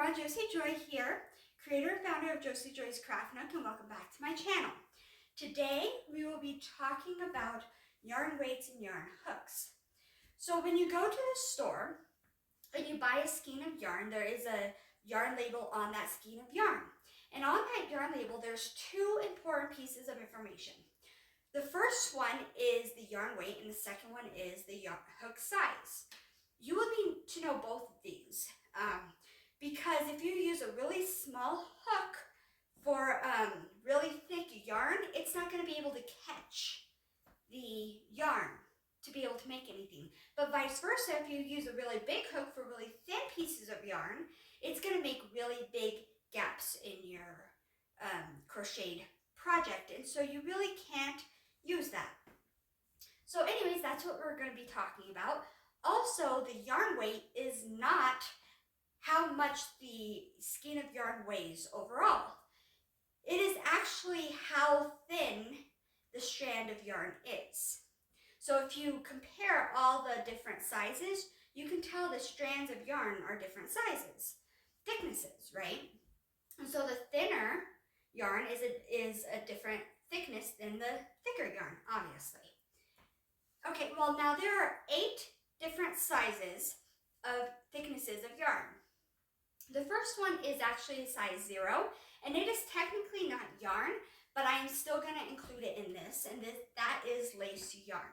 everyone, Josie Joy here, creator and founder of Josie Joy's Craft Nook, and welcome back to my channel. Today we will be talking about yarn weights and yarn hooks. So when you go to the store and you buy a skein of yarn, there is a yarn label on that skein of yarn. And on that yarn label there's two important pieces of information. The first one is the yarn weight and the second one is the yarn hook size. You will need to know both of these. Because if you use a really small hook for really thick yarn, it's not going to be able to catch the yarn to be able to make anything. But vice versa, if you use a really big hook for really thin pieces of yarn, it's going to make really big gaps in your crocheted project. And so you really can't use that. So anyways, that's what we're going to be talking about. Also, the yarn weight is not how much the skein of yarn weighs overall. It is actually how thin the strand of yarn is. So if you compare all the different sizes, you can tell the strands of yarn are different sizes, thicknesses, right? And so the thinner yarn is a different thickness than the thicker yarn, obviously. Okay, well now there are 8 different sizes of thicknesses of yarn. The first one is actually size 0, and it is technically not yarn, but I am still going to include it in this, and that is lace yarn.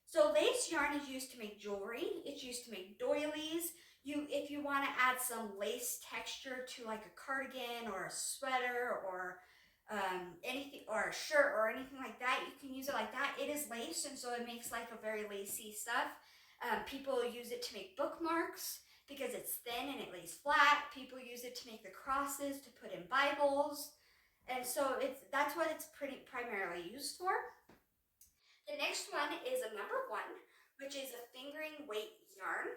So lace yarn is used to make jewelry, it's used to make doilies. If you want to add some lace texture to like a cardigan or a sweater or anything, or a shirt or anything like that, you can use it like that. It is lace, and so it makes like a very lacy stuff. People use it to make bookmarks because it's thin and it lays flat. People use it to make the crosses to put in Bibles, and so that's what it's primarily used for. The next one is a number 1, which is a fingering weight yarn.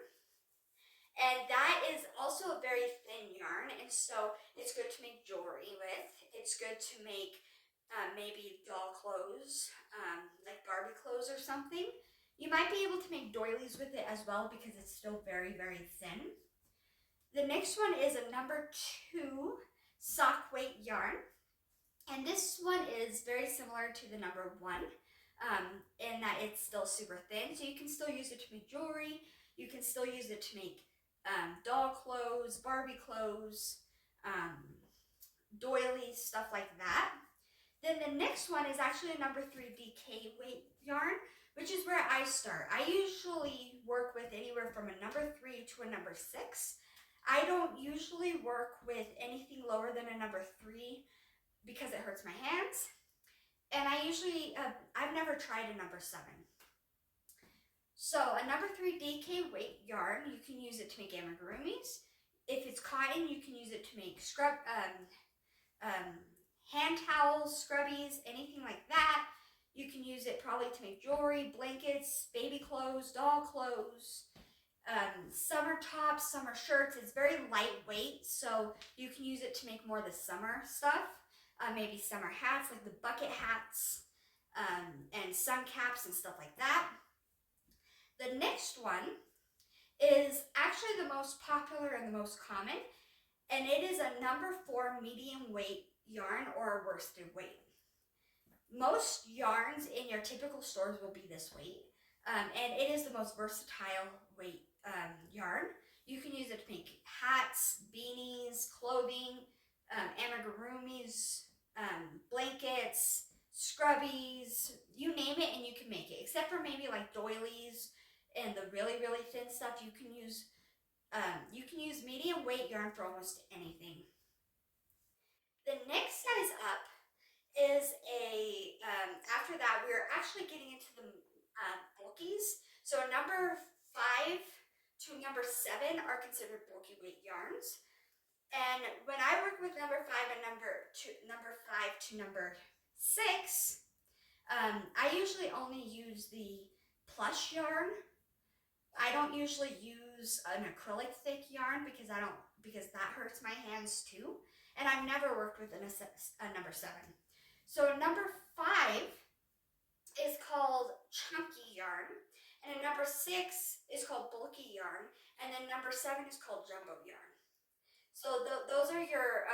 And that is also a very thin yarn, and so it's good to make jewelry with. It's good to make maybe doll clothes, like Barbie clothes or something. You might be able to make doilies with it as well because it's still very, very thin. The next one is a number 2 sock weight yarn. And this one is very similar to the number 1 in that it's still super thin. So you can still use it to make jewelry. You can still use it to make doll clothes, Barbie clothes, doilies, stuff like that. Then the next one is actually a number 3 DK weight yarn, which is where I start. I usually work with anywhere from a number 3 to a number 6. I don't usually work with anything lower than a number 3 because it hurts my hands. And I've never tried a number 7. So a number 3 DK weight yarn, you can use it to make amigurumis. If it's cotton, you can use it to make hand towels, scrubbies, anything like that. You can use it probably to make jewelry, blankets, baby clothes, doll clothes, summer tops, summer shirts. It's very lightweight, so you can use it to make more of the summer stuff. Maybe summer hats, like the bucket hats, and sun caps and stuff like that. The next one is actually the most popular and the most common, and it is a number 4 medium weight yarn or a worsted weight. Most yarns in your typical stores will be this weight, and it is the most versatile weight yarn. You can use it to make hats, beanies, clothing, amigurumis, blankets, scrubbies, you name it and you can make it, except for maybe like doilies and the really, really thin stuff. You can use medium weight yarn for almost anything. The next size up is after that we're actually getting into the bulkies. So a number 5 to number 7 are considered bulky weight yarns. And when I work with number 5 and number 5 to number 6, I usually only use the plush yarn. I don't usually use an acrylic thick yarn because that hurts my hands too. And I've never worked with a number 7. So number 5 is called chunky yarn, and a number 6 is called bulky yarn, and then number 7 is called jumbo yarn. So those are your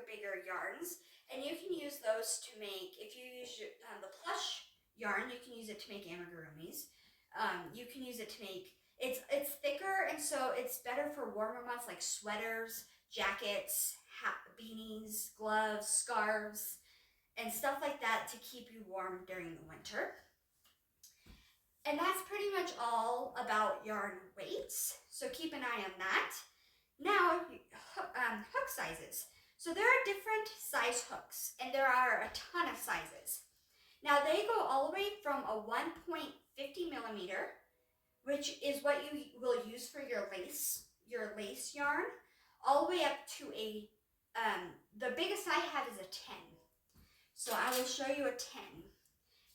bigger yarns, and you can use those to make. If you use the plush yarn, you can use it to make amigurumis. You can use it to make. It's thicker, and so it's better for warmer months like sweaters, jackets, beanies, gloves, scarves, and stuff like that to keep you warm during the winter. And that's pretty much all about yarn weights, so keep an eye on that. Now, hook sizes. So there are different size hooks, and there are a ton of sizes. Now they go all the way from a 1.50 millimeter, which is what you will use for your lace yarn, all the way up to a, the biggest I have is a 10. So I will show you a 10.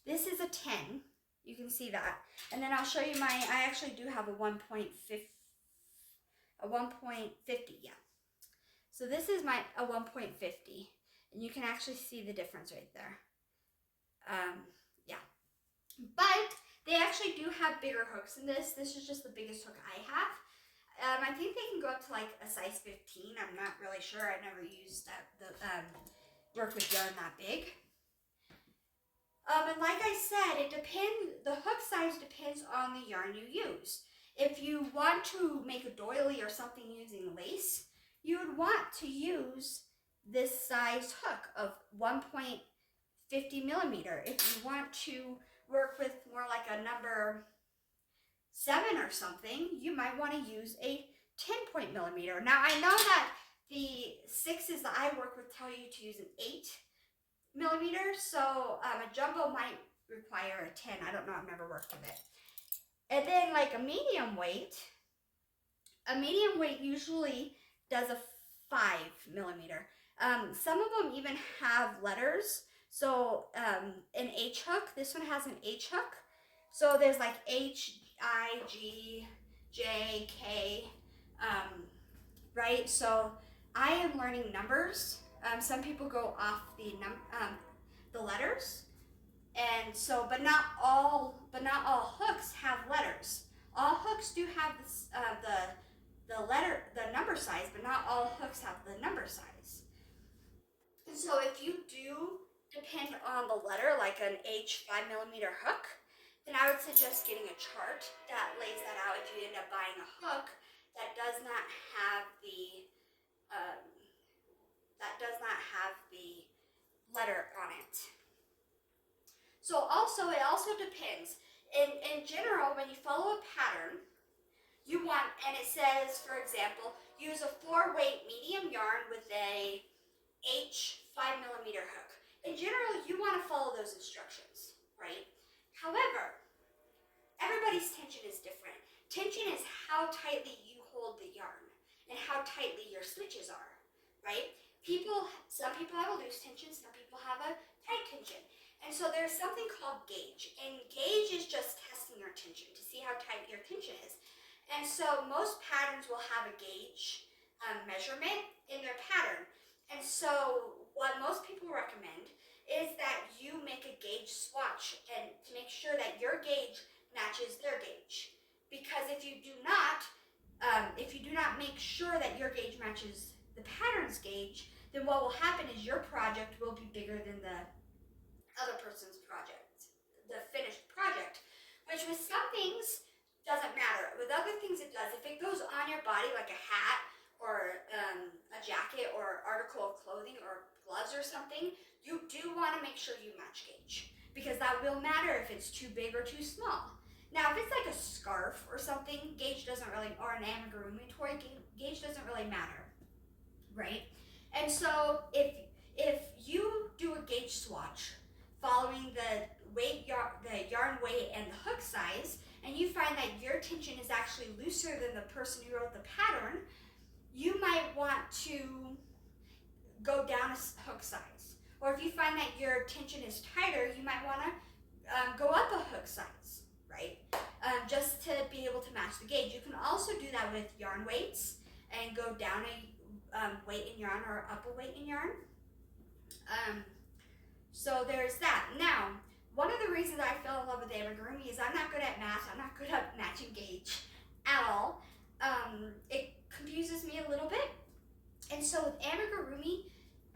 This is a 10, you can see that. And then I'll show you I actually do have a 1.50, yeah. So this is a 1.50, and you can actually see the difference right there. Yeah. But they actually do have bigger hooks than this. This is just the biggest hook I have. I think they can go up to like a size 15. I'm not really sure. I never used worked with yarn that big. And like I said, the hook size depends on the yarn you use. If you want to make a doily or something using lace, you would want to use this size hook of 1.50 millimeter. If you want to work with more like a number 7 or something, you might want to use a 10 millimeter. Now I know that the 6s that I work with tell you to use an 8 millimeter, so a jumbo might require a 10. I don't know, I've never worked with it. And then like a medium weight usually does a 5 millimeter. Some of them even have letters. So an H hook, this one has an H hook. So there's like H, I, G, J, K, right? So I am learning numbers. Some people go off the letters, and so but not all hooks have letters. All hooks do have this, the number size, but not all hooks have the number size. And so if you do depend on the letter, like an H 5 millimeter hook, then I would suggest getting a chart that lays that out if you end up buying a hook that does not have the letter on it. So it also depends. In general, when you follow a pattern, you want, and it says, for example, use a 4-weight medium yarn with a H 5 millimeter hook. In general, you want to follow those instructions, right? However, everybody's tension is different. Tension is how tightly you hold the yarn and how tightly your stitches are, right? Some people have a loose tension, some people have a tight tension. And so there's something called gauge, and gauge is just testing your tension to see how tight your tension is. And so most patterns will have a gauge measurement in their pattern. And so what most people recommend is that you make a gauge swatch and to make sure that your gauge matches their gauge. Because if you do not make sure that your gauge matches the pattern's gauge, then what will happen is your project will be bigger than the other person's project, the finished project, which with some things doesn't matter. With other things it does. If it goes on your body like a hat or a jacket or article of clothing or gloves or something, you do want to make sure you match gauge, because that will matter if it's too big or too small. Now if it's like a scarf or something, gauge doesn't really, or an amigurumi toy, gauge doesn't really matter, right? And so if you do a gauge swatch following the yarn weight and the hook size, and you find that your tension is actually looser than the person who wrote the pattern, you might want to go down a hook size. Or if you find that your tension is tighter, you might want to go up a hook size, right? Just to be able to match the gauge. You can also do that with yarn weights and go down a weight in yarn or up a weight in yarn. So there's that. Now, one of the reasons I fell in love with amigurumi is I'm not good at math. I'm not good at matching gauge at all. It confuses me a little bit. so with amigurumi,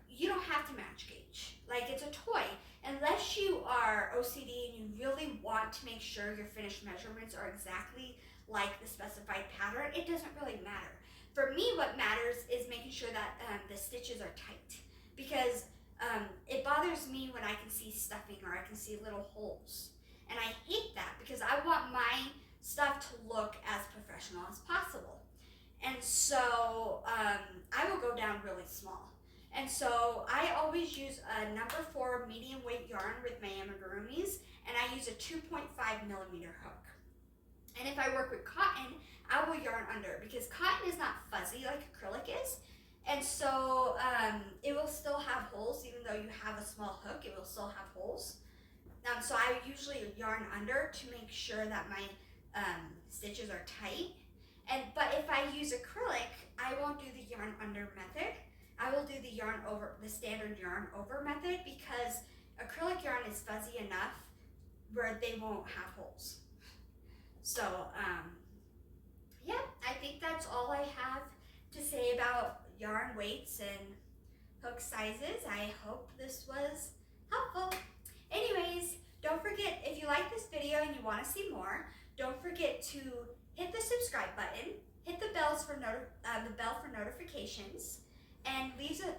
you don't have to match gauge. Like, it's a toy. Unless you are OCD and you really want to make sure your finished measurements are exactly like the specified pattern, it doesn't really matter. For me, what matters is making sure that the stitches are tight, because it bothers me when I can see stuffing or I can see little holes. And I hate that because I want my stuff to look as professional as possible. And so I will go down really small. And so I always use a number 4 medium weight yarn with my amigurumis, and I use a 2.5 millimeter hook. And if I work with cotton, I will yarn under, because cotton is not fuzzy like acrylic is. And so it will still have holes. Even though you have a small hook, it will still have holes. So I usually yarn under to make sure that my stitches are tight. But if I use acrylic, I won't do the yarn under method. I will do the standard yarn over method, because acrylic yarn is fuzzy enough where they won't have holes. So yeah, I think that's all I have to say about yarn weights and hook sizes. I hope this was helpful. Anyways, don't forget, if you like this video and you want to see more, don't forget to hit the subscribe button, hit the bell for notifications, and leave the